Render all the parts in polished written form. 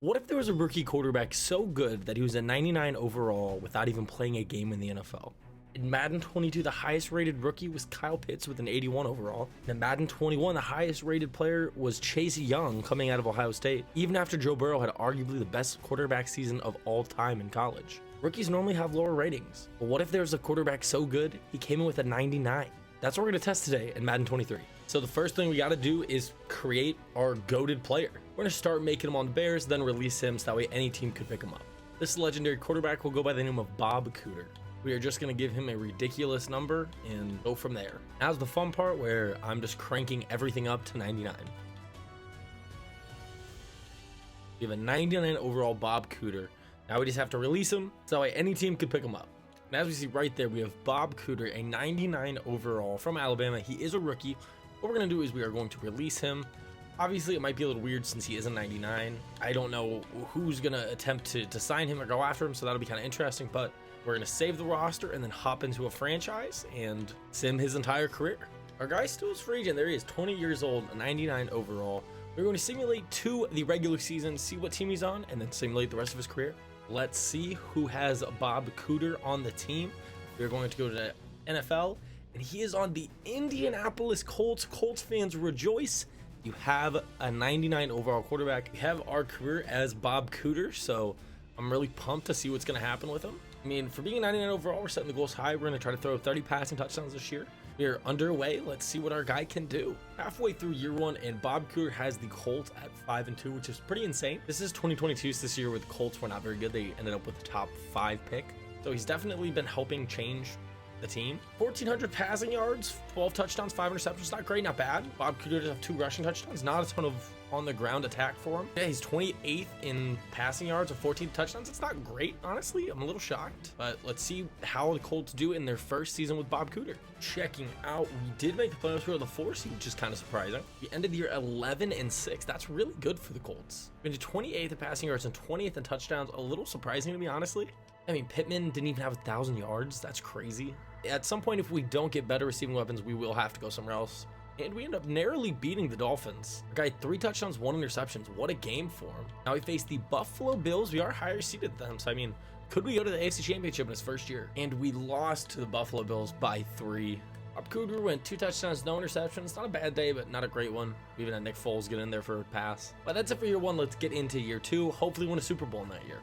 What if there was a rookie quarterback so good that he was a 99 overall without even playing a game in the NFL? In Madden 22, the highest rated rookie was Kyle Pitts with an 81 overall. In Madden 21, the highest rated player was Chase Young coming out of Ohio State, even after Joe Burrow had arguably the best quarterback season of all time in college. Rookies normally have lower ratings, but what if there's a quarterback so good he came in with a 99? That's what we're going to test today in Madden 23. So the first thing we got to do is create our goated player. We're going to start making him on the Bears, then release him so that way any team could pick him up. This legendary quarterback will go by the name of Bob Cooter. We are just going to give him a ridiculous number and go from there. Now's the fun part where I'm just cranking everything up to 99. We have a 99 overall Bob Cooter. Now we just have to release him so that way any team could pick him up. And as we see right there, we have Bob Cooter, a 99 overall from Alabama. He is a rookie. What we're going to do is we are going to release him. Obviously, it might be a little weird since he is a 99. I don't know who's going to attempt to sign him or go after him, so that'll be kind of interesting. But we're going to save the roster and then hop into a franchise and sim his entire career. Our guy still is free agent. There he is, 20 years old, a 99 overall. We're going to simulate to the regular season, see what team he's on, and then simulate the rest of his career. Let's see who has Bob Cooter on the team. We're going to go to the NFL, and he is on the Indianapolis Colts. Colts fans rejoice. You have a 99 overall quarterback. We have our career as Bob Cooter, so I'm really pumped to see what's going to happen with him. I mean, for being a 99 overall, we're setting the goals high. We're going to try to throw 30 passing touchdowns this year. We are underway. Let's see what our guy can do. Halfway through year one, and Bob Cooter has the Colts at 5-2, which is pretty insane. This is 2022, so this year with the Colts were not very good. They ended up with the top 5 pick. So he's definitely been helping change the team. 1,400 passing yards, 12 touchdowns, 5 interceptions. Not great, not bad. Bob Cooter does have 2 rushing touchdowns. Not a ton of on the ground attack for him. Yeah, he's 28th in passing yards with 14 touchdowns. It's not great, honestly. I'm a little shocked, but let's see how the Colts do in their first season with Bob Cooter. Checking out, we did make the playoffs for the 4 seed, which is kind of surprising. We ended the year 11-6. That's really good for the Colts. We did 28th in passing yards and 20th in touchdowns. A little surprising to me, honestly. I mean, Pittman didn't even have 1,000 yards. That's crazy. At some point, if we don't get better receiving weapons, we will have to go somewhere else. And we end up narrowly beating the Dolphins. Our guy, 3 touchdowns, 1 interceptions. What a game for him. Now we face the Buffalo Bills. We are higher seeded than them. So, I mean, could we go to the AFC Championship in his first year? And we lost to the Buffalo Bills by 3. Bob Cooter went 2 touchdowns, no interceptions. Not a bad day, but not a great one. We even had Nick Foles get in there for a pass. But that's it for year 1. Let's get into year 2. Hopefully win a Super Bowl in that year.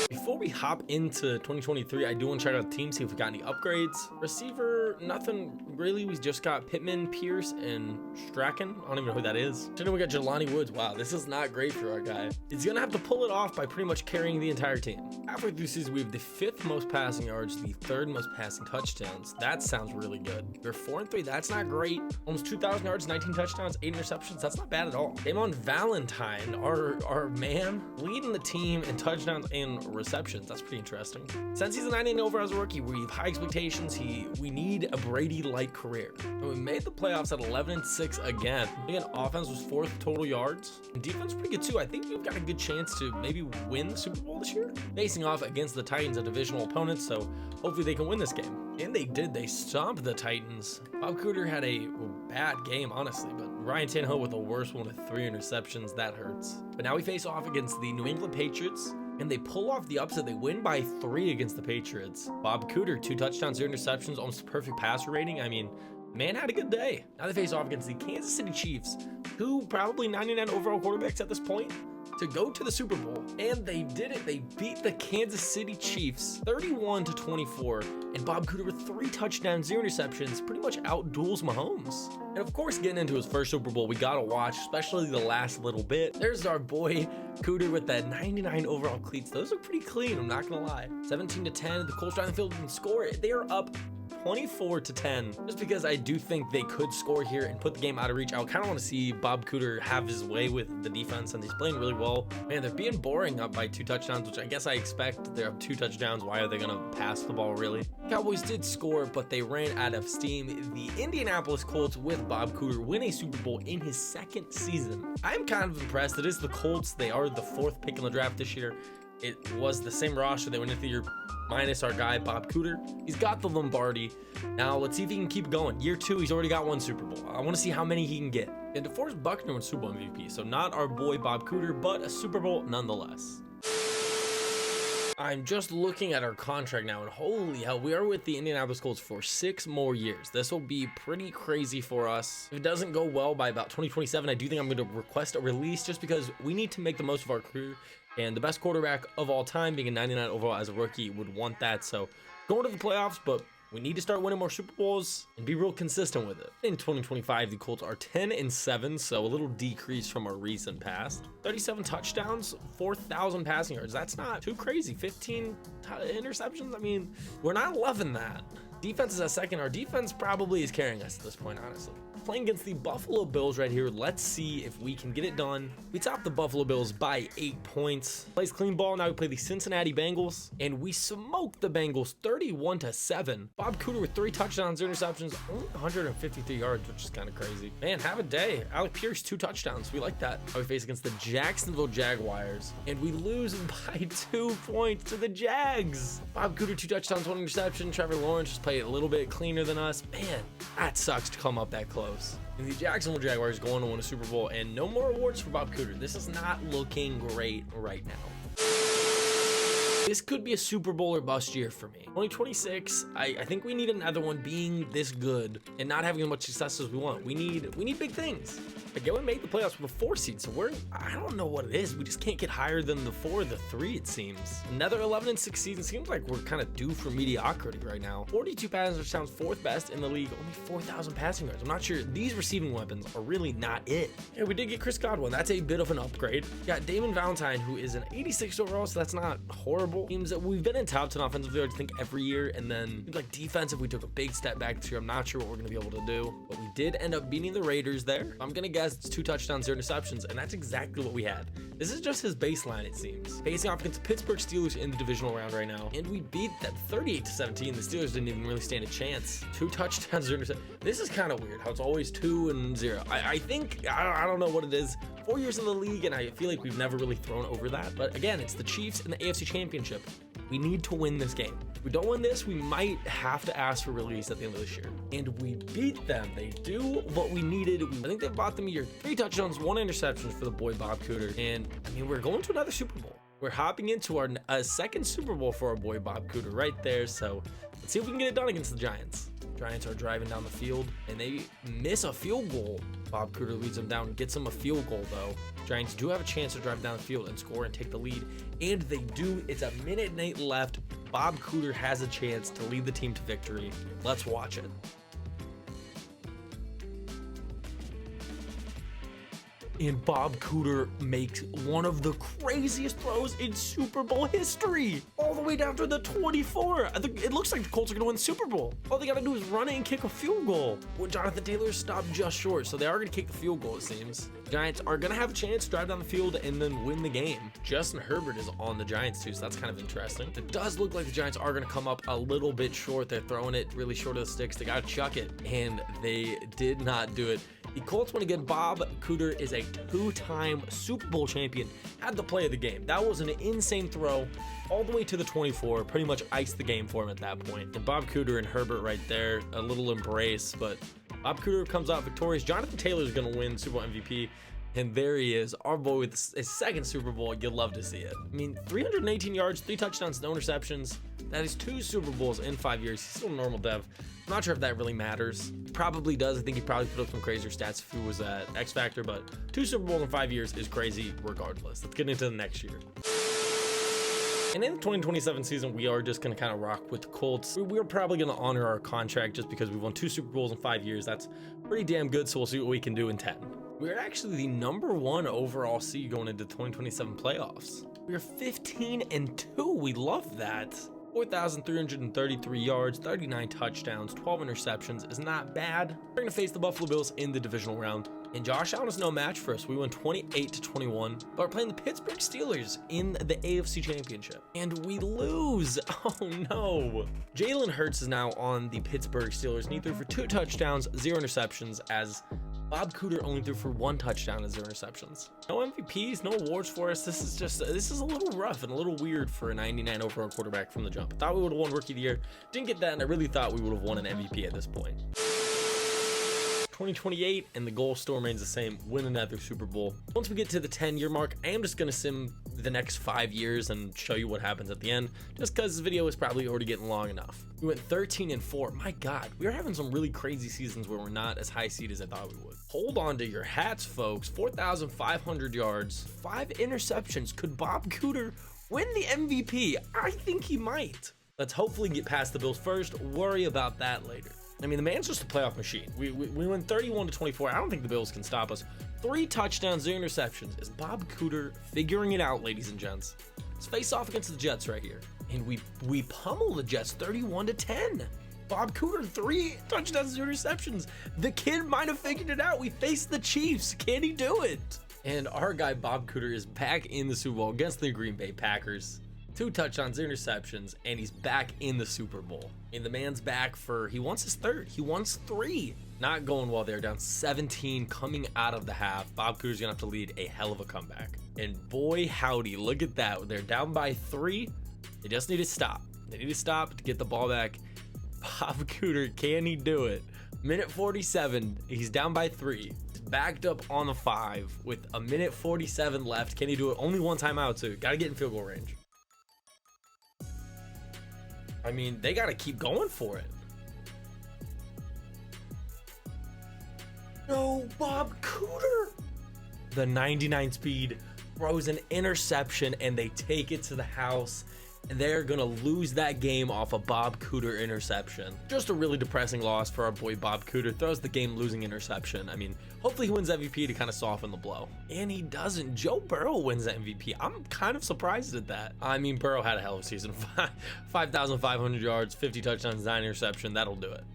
Before we hop into 2023, I do want to check out the team, see if we got any upgrades. Receiver, nothing really. We just got Pittman, Pierce, and Strachan. I don't even know who that is. Then we got Jelani Woods. Wow, this is not great for our guy. He's going to have to pull it off by pretty much carrying the entire team. Halfway through the season, we have the 5th most passing yards, the 3rd most passing touchdowns. That sounds really good. We're 4-3. That's not great. Almost 2,000 yards, 19 touchdowns, 8 interceptions. That's not bad at all. Damon Valentine, our man, leading the team in touchdowns and receptions. That's pretty interesting. Since he's a 99 over as a rookie, we have high expectations. We need a Brady-like career. And we made the playoffs at 11-6 again. Again, offense was 4th total yards. And defense pretty good too. I think we've got a good chance to maybe win the Super Bowl this year. Facing off against the Titans, a divisional opponent, so hopefully they can win this game. And they did. They stomped the Titans. Bob Cooter had a bad game, honestly, but Ryan Tannehill with the worst one with 3 interceptions. That hurts. But now we face off against the New England Patriots. And they pull off the upset. They win by 3 against the Patriots. Bob Cooter, 2 touchdowns, 0 interceptions, almost perfect passer rating. I mean, man had a good day. Now they face off against the Kansas City Chiefs, 2 probably 99 overall quarterbacks at this point, to go to the Super Bowl. And they did it. They beat the Kansas City Chiefs 31-24. And Bob Cooter with 3 touchdowns, 0 interceptions, pretty much outduels Mahomes. And of course, getting into his first Super Bowl, we gotta watch, especially the last little bit. There's our boy Cooter with that 99 overall cleats. Those are pretty clean, I'm not gonna lie. 17-10, the Colts drive the field and score it. They are up 24-10, just because I do think they could score here and put the game out of reach. I kind of want to see Bob Cooter have his way with the defense, and he's playing really well. Man, they're being boring up by 2 touchdowns, which I guess I expect. They're up 2 touchdowns. Why are they going to pass the ball, really? Cowboys did score, but they ran out of steam. The Indianapolis Colts with Bob Cooter win a Super Bowl in his 2nd season. I'm kind of impressed. It is the Colts. They are the 4th pick in the draft this year. it was the same roster that went into the year minus our guy Bob Cooter. He's got the Lombardi. Now let's see if he can keep going. Year 2, he's already got 1 Super Bowl. I want to see how many he can get. And DeForest Buckner won Super Bowl MVP, so not our boy Bob Cooter, but a Super Bowl nonetheless. I'm just looking at our contract now, and holy hell, we are with the Indianapolis Colts for 6 more years. This will be pretty crazy for us. If it doesn't go well by about 2027, I do think I'm going to request a release just because we need to make the most of our career, and the best quarterback of all time, being a 99 overall as a rookie, would want that. So going to the playoffs, but we need to start winning more Super Bowls and be real consistent with it. In 2025, the Colts are 10-7, so a little decrease from our recent past. 37 touchdowns, 4,000 passing yards. That's not too crazy. 15 interceptions. I mean, we're not loving that. Defense is at second. Our defense probably is carrying us at this point, honestly. Playing against the Buffalo Bills right here. Let's see if we can get it done. We topped the Buffalo Bills by 8 points. Plays clean ball. Now we play the Cincinnati Bengals, and we smoked the Bengals 31-7. Bob Cooter with 3 touchdowns, interceptions, only 153 yards, which is kind of crazy. Man, have a day. Alec Pierce, 2 touchdowns. We like that. Now we face against the Jacksonville Jaguars, and we lose by 2 points to the Jags. Bob Cooter, 2 touchdowns, 1 interception. Trevor Lawrence just played a little bit cleaner than us. Man, that sucks to come up that close. And the Jacksonville Jaguars going to win a Super Bowl, and no more awards for Bob Cooter. This is not looking great right now. This could be a Super Bowl or bust year for me. 2026, I think we need another one being this good and not having as much success as we want. We need big things. Again, we made the playoffs with a 4 seed, so I don't know what it is. We just can't get higher than the 4 or the 3, it seems. Another 11-6 season. Seems like we're kind of due for mediocrity right now. 42 passing touchdowns, 4th best in the league. Only 4,000 passing yards. I'm not sure. These receiving weapons are really not it. Yeah, we did get Chris Godwin. That's a bit of an upgrade. Got Damon Valentine, who is an 86 overall, so that's not horrible. Teams that we've been in top 10 offensively, I think, every year, and then like defensive, we took a big step back this year. I'm not sure what we're gonna be able to do, but we did end up beating the Raiders there. I'm gonna guess it's 2 touchdowns, 0 interceptions, and that's exactly what we had. This is just his baseline, it seems. Facing off against the Pittsburgh Steelers in the divisional round right now, and we beat them 38-17. The Steelers didn't even really stand a chance. 2 touchdowns, 0 interceptions. This is kind of weird how it's always 2 and 0. I think I don't know what it is. 4 years in the league, and I feel like we've never really thrown over that. But again, it's the Chiefs in the AFC Championship. We need to win this game. If we don't win this, we might have to ask for release at the end of this year. And we beat them. They do what we needed. I think they bought them a year. 3 touchdowns, 1 interception for the boy Bob Cooter. And I mean, we're going to another Super Bowl. We're hopping into our second Super Bowl for our boy Bob Cooter right there. So let's see if we can get it done against the Giants. Giants are driving down the field, and they miss a field goal. Bob Cooter leads them down, gets them a field goal, though. Giants do have a chance to drive down the field and score and take the lead, and they do. It's a minute and 8 left. Bob Cooter has a chance to lead the team to victory. Let's watch it. And Bob Cooter makes one of the craziest throws in Super Bowl history, all the way down to the 24. I think it looks like the Colts are going to win the Super Bowl. All they got to do is run it and kick a field goal. When Jonathan Taylor stopped just short, so they are going to kick the field goal, it seems. Giants are going to have a chance to drive down the field and then win the game. Justin Herbert is on the Giants too, so that's kind of interesting. It does look like the Giants are going to come up a little bit short. They're throwing it really short of the sticks. They got to chuck it, and they did not do it. The Colts win again. Bob Cooter is a 2-time Super Bowl champion. Had the play of the game. That was an insane throw all the way to the 24. Pretty much iced the game for him at that point. And Bob Cooter and Herbert right there. A little embrace, but Bob Cooter comes out victorious. Jonathan Taylor is going to win Super Bowl MVP. And there he is, our boy with his second Super Bowl. You'd love to see it. I mean, 318 yards, 3 touchdowns, no interceptions. That is 2 Super Bowls in 5 years. He's still a normal dev. I'm not sure if that really matters. Probably does. I think he probably put up some crazier stats if he was at X Factor, but 2 Super Bowls in 5 years is crazy regardless. Let's get into the next year. And in the 2027 season, we are just going to kind of rock with the Colts. We're probably going to honor our contract just because we've won 2 Super Bowls in 5 years. That's pretty damn good, so we'll see what we can do in 10. We're actually the #1 overall seed going into the 2027 playoffs. We're 15-2. We love that. 4,333 yards, 39 touchdowns, 12 interceptions is not bad. We're going to face the Buffalo Bills in the divisional round. And Josh Allen is no match for us. We won 28-21, but we're playing the Pittsburgh Steelers in the AFC Championship. And we lose. Oh no. Jalen Hurts is now on the Pittsburgh Steelers, and he threw for 2 touchdowns, 0 interceptions, as Bob Cooter only threw for 1 touchdown and 0 interceptions. No MVPs, no awards for us. This is a little rough and a little weird for a 99 overall quarterback from the jump. I thought we would have won Rookie of the Year. Didn't get that, and I really thought we would have won an MVP at this point. 2028, and the goal still remains the same: win another Super Bowl. Once we get to the 10-year mark, I am just gonna sim the next 5 years and show you what happens at the end, just because this video is probably already getting long enough. We went 13-4. My God, we are having some really crazy seasons where we're not as high seed as I thought we would. Hold on to your hats, folks. 4,500 yards, 5 interceptions. Could Bob Cooter win the MVP? I think he might. Let's hopefully get past the Bills first. Worry about that later. I mean, the man's just a playoff machine. We went 31-24. I don't think the Bills can stop us. 3 touchdowns, 0 interceptions. Is Bob Cooter figuring it out, ladies and gents? Let's face off against the Jets right here. And we pummel the Jets 31-10. Bob Cooter, 3 touchdowns, 0 interceptions. The kid might have figured it out. We faced the Chiefs. Can he do it? And our guy Bob Cooter is back in the Super Bowl against the Green Bay Packers. 2 touchdowns, 0 interceptions, and he's back in the Super Bowl. And the man's back for, he wants his 3rd. He wants 3. Not going well there, down 17 coming out of the half. Bob Cooter's gonna have to lead a hell of a comeback. And boy, howdy, look at that. They're down by 3. They just need to stop. They need to stop to get the ball back. Bob Cooter, can he do it? Minute 47, he's down by 3. He's backed up on the 5 with a minute 47 left. Can he do it? Only 1 timeout too. Gotta get in field goal range. I mean, they got to keep going for it. No, Bob Cooter. The 99 speed throws an interception, and they take it to the house. And they're going to lose that game off a Bob Cooter interception. Just a really depressing loss for our boy Bob Cooter. Throws the game-losing interception. I mean, hopefully he wins MVP to kind of soften the blow. And he doesn't. Joe Burrow wins the MVP. I'm kind of surprised at that. I mean, Burrow had a hell of a season. 5,500 yards, 50 touchdowns, 9 interception. That'll do it.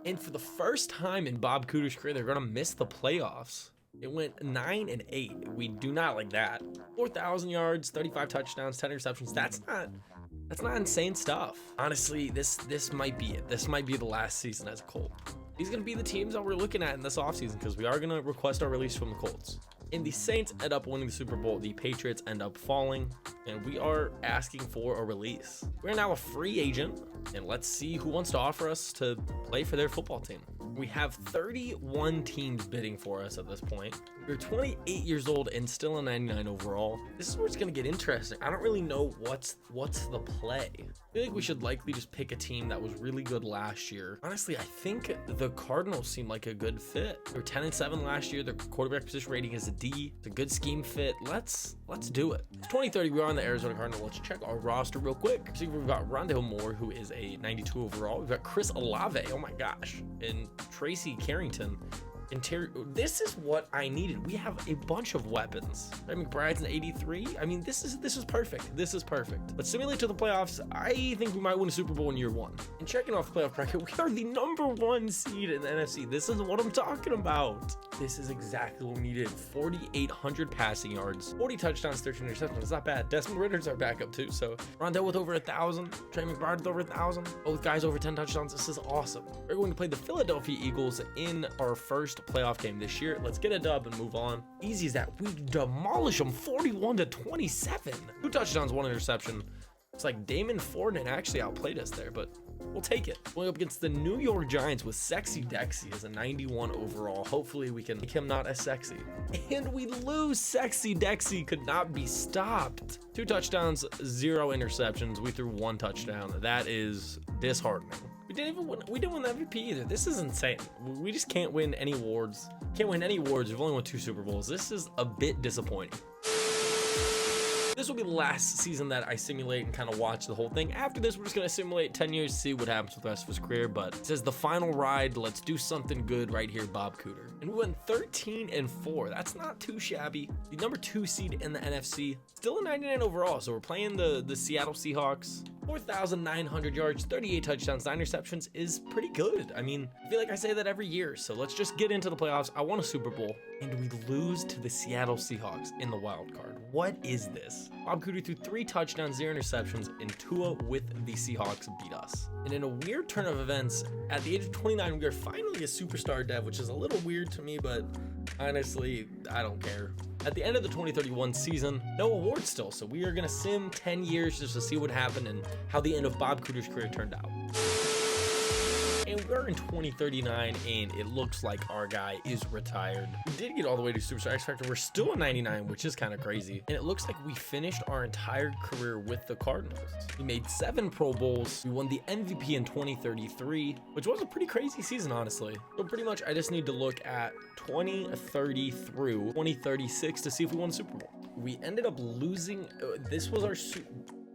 And for the first time in Bob Cooter's career, they're going to miss the playoffs. It went 9-8. We do not like that. 4,000 yards, 35 touchdowns, 10 interceptions. That's not insane stuff. Honestly, this might be it. This might be the last season as a Colt. These are going to be the teams that we're looking at in this offseason, because we are going to request our release from the Colts. And the Saints end up winning the Super Bowl. The Patriots end up falling, and we are asking for a release. We're now a free agent, and let's see who wants to offer us to play for their football team. We have 31 teams bidding for us at this point. We're 28 years old and still a 99 overall. This is where it's going to get interesting. I don't really know what's the play. I feel like we should likely just pick a team that was really good last year. Honestly, I think the Cardinals seem like a good fit. They were 10-7 last year. Their quarterback position rating is a D. It's a good scheme fit. Let's do it. It's 2030. We are on the Arizona Cardinals. Let's check our roster real quick. See, we've got Rondale Moore, who is a 92 overall. We've got Chris Olave. Oh my gosh. And Tracy Carrington. This is what I needed. We have a bunch of weapons. McBride's an 83. I mean, this is perfect. This is perfect. Let's simulate to the playoffs. I think we might win a Super Bowl in year 1. And checking off the playoff bracket, we are the #1 seed in the NFC. This is what I'm talking about. This is exactly what we needed. 4,800 passing yards, 40 touchdowns, 13 interceptions. It's not bad. Desmond Ritter's our backup too. So Rondale with over 1,000. Trey McBride with over 1,000. Both guys over 10 touchdowns. This is awesome. We're going to play the Philadelphia Eagles in our first playoff game this year. Let's get a dub and move on. Easy as that. We demolish them 41-27. 2 touchdowns, 1 interception. It's like Damon Forden actually outplayed us there, but we'll take it. Going up against the New York Giants with Sexy Dexy as a 91 overall. Hopefully we can make him not as sexy. And we lose. Sexy Dexy could not be stopped. 2 touchdowns, 0 interceptions. We threw 1 touchdown. That is disheartening. We didn't win the MVP either. This is insane. We just can't win any awards. Can't win any awards. We've only won 2 Super Bowls. This is a bit disappointing. This will be the last season that I simulate and kind of watch the whole thing. After this, we're just going to simulate 10 years, see what happens with the rest of his career. But it says the final ride. Let's do something good right here, Bob Cooter. And we went 13-4. That's not too shabby. The #2 seed in the NFC. Still a 99 overall. So we're playing the Seattle Seahawks. 4,900 yards, 38 touchdowns, 9 interceptions is pretty good. I mean, I feel like I say that every year. So let's just get into the playoffs. I won a Super Bowl, and we lose to the Seattle Seahawks in the wild card. What is this? Bob Cooter threw 3 touchdowns, 0 interceptions, and Tua with the Seahawks beat us. And in a weird turn of events, at the age of 29, we are finally a superstar dev, which is a little weird to me, but honestly, I don't care. At the end of the 2031 season, no awards still, so we are gonna sim 10 years just to see what happened and how the end of Bob Cooter's career turned out. And we're in 2039, and it looks like our guy is retired. We did get all the way to Superstar X Factor. We're still a 99, which is kind of crazy. And it looks like we finished our entire career with the Cardinals. We made 7 Pro Bowls. We won the MVP in 2033, which was a pretty crazy season, honestly. So pretty much, I just need to look at 2030 through 2036 to see if we won the Super Bowl. We ended up losing. This was our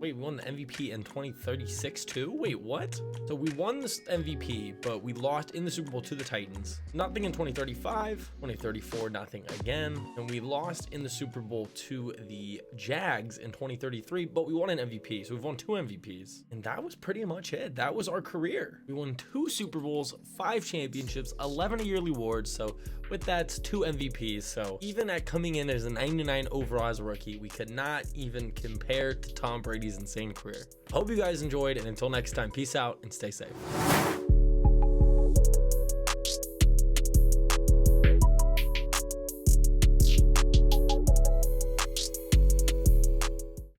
Wait, we won the MVP in 2036 too? Wait, what? So we won this MVP, but we lost in the Super Bowl to the Titans. Nothing in 2035, 2034, nothing again. And we lost in the Super Bowl to the Jags in 2033, but we won an MVP. So we've won 2 MVPs. And that was pretty much it. That was our career. We won 2 Super Bowls, 5 championships, 11 yearly awards. So with that, 2 MVPs. So even at coming in as a 99 overall as a rookie, we could not even compare to Tom Brady's insane career. Hope you guys enjoyed, and until next time, peace out and stay safe.